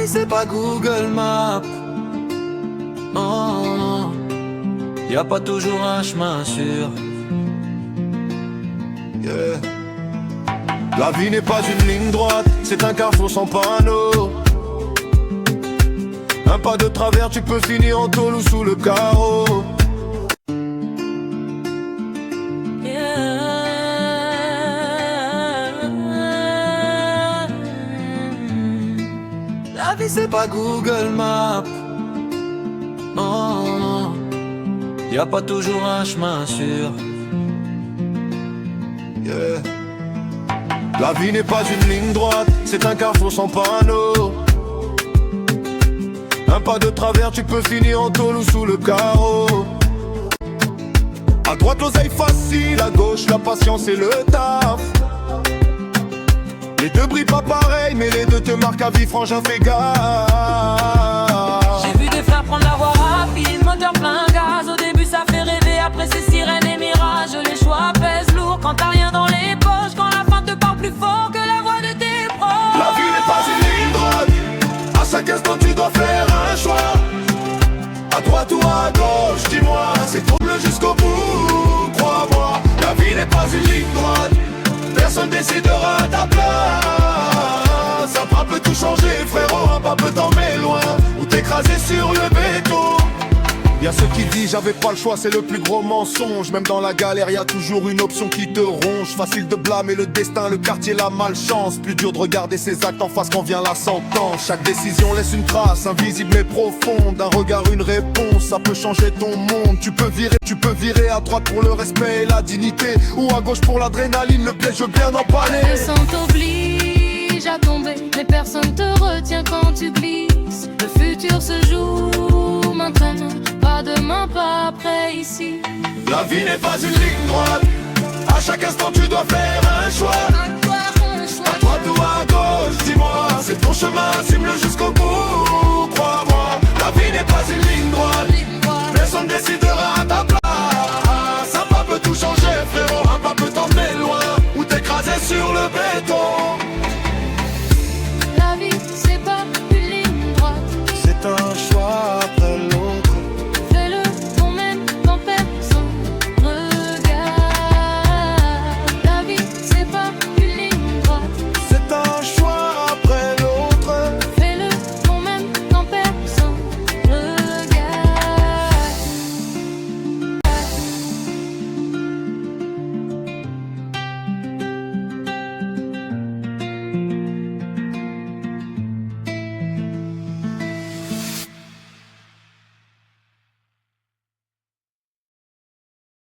vie c'est pas Google Maps. Oh, y a pas toujours un chemin sûr. Yeah. La vie n'est pas une ligne droite, c'est un carrefour sans panneau. Un pas de travers, tu peux finir en tôle ou sous le carreau. La vie c'est pas Google Maps. Oh, y a pas toujours un chemin sûr. Yeah. La vie n'est pas une ligne droite, c'est un carrefour sans panneau. Un pas de travers, tu peux finir en tôle ou sous le carreau. À droite l'oseille facile, à gauche la patience et le taf. Les deux brillent pas pareil, mais les deux te marquent à vie, frangin, fais gaffe. J'ai vu des frères prendre la voie rapide, moteur plein gaz. Au début ça fait rêver, après c'est sirène et mirage. Les choix pèsent lourd quand t'as rien dans les poches. Quand la fin te parle plus fort que la voix de tes proches. La vie n'est pas une ligne droite, à chaque instant tu dois faire un choix. À droite ou à gauche, dis-moi, c'est trouble jusqu'au bout, crois-moi. La vie n'est pas une ligne droite, personne décidera à ta place. Un pas peut tout changer, frérot, un pas peut t'emmener loin ou t'écraser sur le béton. Y'a ceux qui disent j'avais pas le choix, c'est le plus gros mensonge. Même dans la galère, y'a toujours une option qui te ronge. Facile de blâmer le destin, le quartier, la malchance. Plus dur de regarder ses actes en face quand vient la sentence. Chaque décision laisse une trace, invisible mais profonde. Un regard, une réponse, ça peut changer ton monde. Tu peux virer à droite pour le respect et la dignité, ou à gauche pour l'adrénaline, le piège bien emballé. Le sang t'oblige à tomber, mais personne te retient quand tu glisses. Le futur se joue maintenant, pas demain, pas après ici. La vie n'est pas une ligne droite, à chaque instant tu dois faire un choix. À droite ou à gauche, dis-moi, c'est ton chemin, cible jusqu'au bout, crois-moi. La vie n'est pas une ligne droite, personne décidera